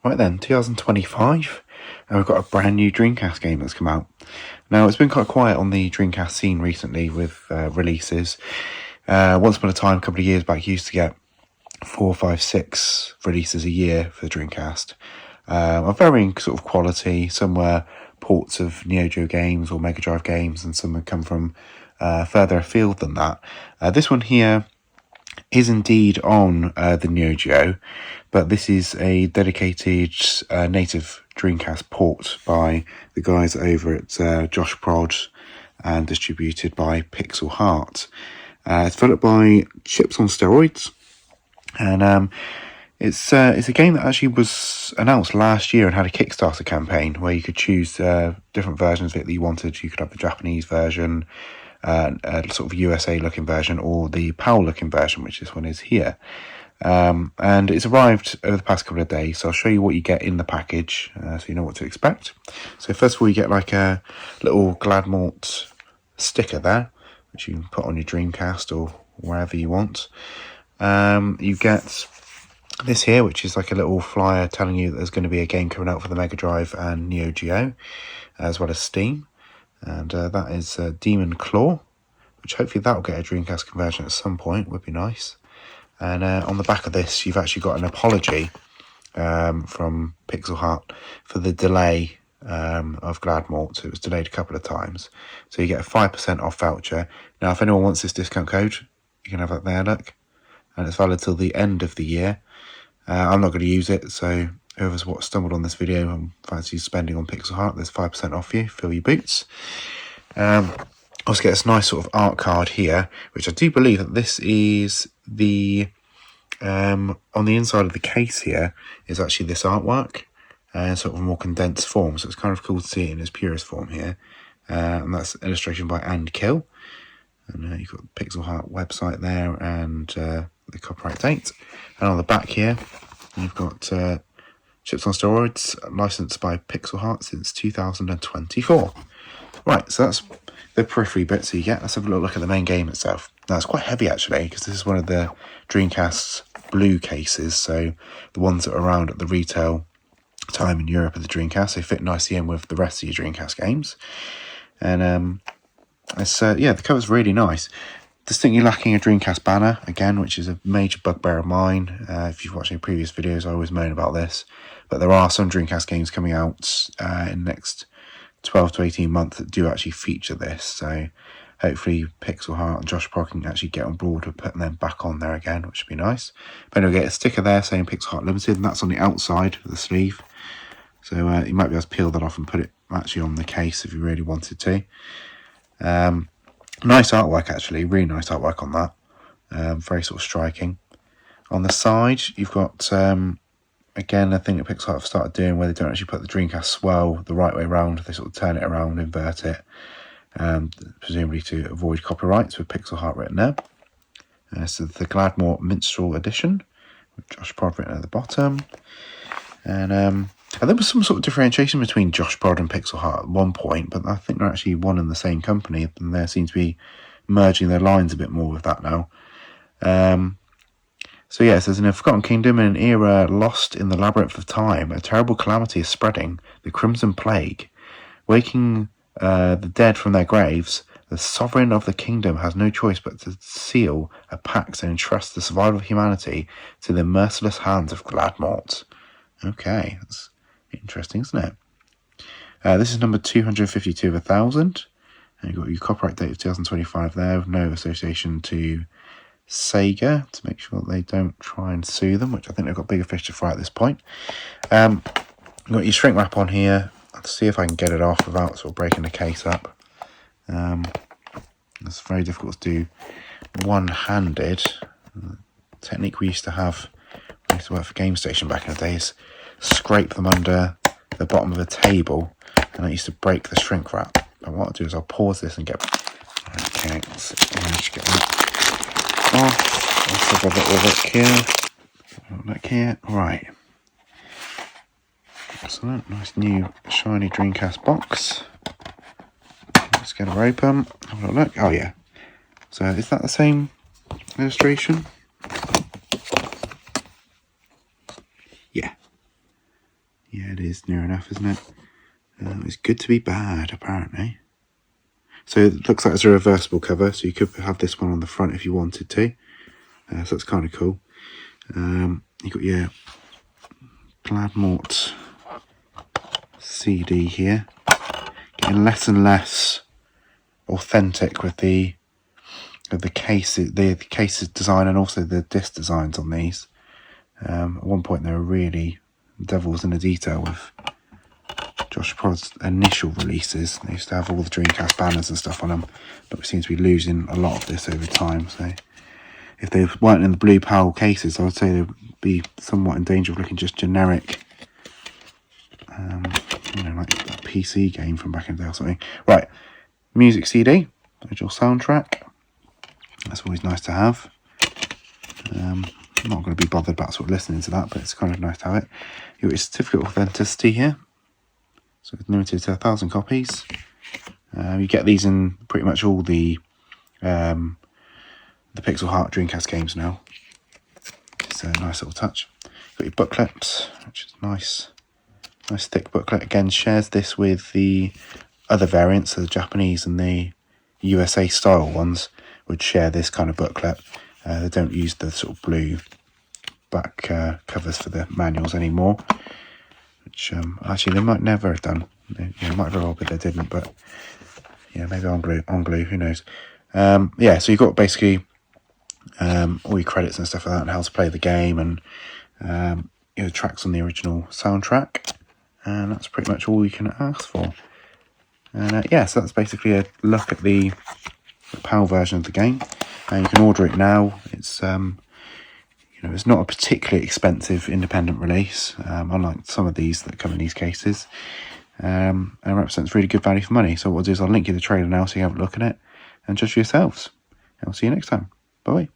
Right then, 2025, and we've got a brand new Dreamcast game that's come out. Now, it's been quite quiet on the Dreamcast scene recently with releases. Once upon a time, a couple of years back, you used to get 4, 5, 6 releases a year for the Dreamcast. Of varying sort of quality. Some were ports of Neo Geo games or Mega Drive games, and some had come from further afield than that. This one here is indeed on the Neo Geo, but this is a dedicated native Dreamcast port by the guys over at Josh Prod and distributed by Pixel Heart. It's developed by Chips on Steroids, and it's a game that actually was announced last year and had a Kickstarter campaign where you could choose different versions of it that you wanted. You could have the Japanese version, a sort of USA looking version, or the PAL looking version, which this one is here. And it's arrived over the past couple of days, so I'll show you what you get in the package so you know what to expect. So first of all, you get like a little Gladmort sticker there, which you can put on your Dreamcast or wherever you want. You get this here, which is like a little flyer telling you that there's going to be a game coming out for the Mega Drive and Neo Geo, as well as Steam. And that is Demon Claw, which hopefully that'll get a Dreamcast conversion at some point, would be nice. And on the back of this, you've actually got an apology from Pixel Heart for the delay of Gladmort. It was delayed a couple of times. So you get a 5% off voucher. Now, if anyone wants this discount code, you can have that there, look. And it's valid till the end of the year. I'm not going to use it, so whoever's stumbled on this video and fancy spending on Pixel Heart, there's 5% off you. Fill your boots. Also get this nice sort of art card here, which I do believe that this is the on the inside of the case here is actually this artwork in sort of a more condensed form. So it's kind of cool to see it in its purest form here. And that's illustration by And Kill. And you've got the Pixel Heart website there and the copyright date. And on the back here, you've got Chips on Steroids, licensed by Pixel Heart since 2024. Right, so that's the periphery bits you get. Let's have a look at the main game itself. Now, it's quite heavy, actually, because this is one of the Dreamcast's blue cases, so the ones that are around at the retail time in Europe of the Dreamcast, they fit nicely in with the rest of your Dreamcast games. And the cover's really nice. Distinctly lacking a Dreamcast banner, again, which is a major bugbear of mine. If you've watched any previous videos, I always moan about this. But there are some Dreamcast games coming out in the next 12 to 18 months that do actually feature this. So hopefully Pixel Heart and Josh Prod can actually get on board with putting them back on there again, which would be nice. But you'll get a sticker there saying Pixel Heart Limited, and that's on the outside of the sleeve. So you might be able to peel that off and put it actually on the case if you really wanted to. Nice artwork, actually, really nice artwork on that. Very sort of striking. On the side, you've got, again, a thing that Pixel Heart have started doing where they don't actually put the Dreamcast swell the right way around. They sort of turn it around, invert it, presumably to avoid copyrights, with Pixel Heart written there. So the Gladmort Minstrel Edition, with Josh Prod written at the bottom. And there was some sort of differentiation between Josh Prod and Pixel Heart at one point, but I think they're actually one and the same company, and they seem to be merging their lines a bit more with that now. So yes, there's in a Forgotten Kingdom, in an era lost in the labyrinth of time, a terrible calamity is spreading, the Crimson Plague. Waking the dead from their graves, the sovereign of the kingdom has no choice but to seal a pact and entrust the survival of humanity to the merciless hands of Gladmort. Okay, that's interesting, isn't it? This is number 252 of 1,000. And you've got your copyright date of 2025 there, with no association to Sega, to make sure that they don't try and sue them, which I think they've got bigger fish to fry at this point. You've got your shrink wrap on here. Let's see if I can get it off without sort of breaking the case up. It's very difficult to do one-handed. The technique we used to have when I used to work for Game Station back in the days, scrape them under the bottom of a table, and I used to break the shrink wrap. But what I'll do is I'll pause this and get... Okay, let's manage to get that off. Let's have a little look here. Right. Excellent. Nice new shiny Dreamcast box. Let's get her open. Have a little look. Oh yeah. So is that the same illustration? Yeah. It is near enough, isn't it? It's good to be bad, apparently. So it looks like it's a reversible cover, so you could have this one on the front if you wanted to. So that's kind of cool. You've got your Gladmort CD here. Getting less and less authentic with the cases, the cases design, and also the disc designs on these. At one point they were really devils in the detail with Josh Prod's initial releases. They used to have all the Dreamcast banners and stuff on them, but we seem to be losing a lot of this over time. So if they weren't in the blue PAL cases, I would say they would be somewhat in danger of looking just generic, you know, like a PC game from back in the day or something. Right, music CD, original soundtrack. That's always nice to have. I'm not going to be bothered about sort of listening to that, but it's kind of nice to have it. You've got your certificate of authenticity here. So it's limited to 1,000 copies. You get these in pretty much all the Pixel Heart Dreamcast games now. It's a nice little touch. You've got your booklet, which is nice thick booklet. Again, shares this with the other variants, so the Japanese and the USA style ones would share this kind of booklet. They don't use the sort of blue back covers for the manuals anymore, which actually they might never have done. It might very well be they didn't, but yeah, maybe on glue, who knows. Yeah, so you've got basically all your credits and stuff like that, and how to play the game, and you know, tracks on the original soundtrack, and that's pretty much all you can ask for. And yeah, so that's basically a look at the PAL version of the game, and you can order it now. It's you know, it's not a particularly expensive independent release, unlike some of these that come in these cases, and it represents really good value for money. So what I'll do is I'll link you the trailer now so you have a look at it and judge for yourselves. I'll see you next time. Bye.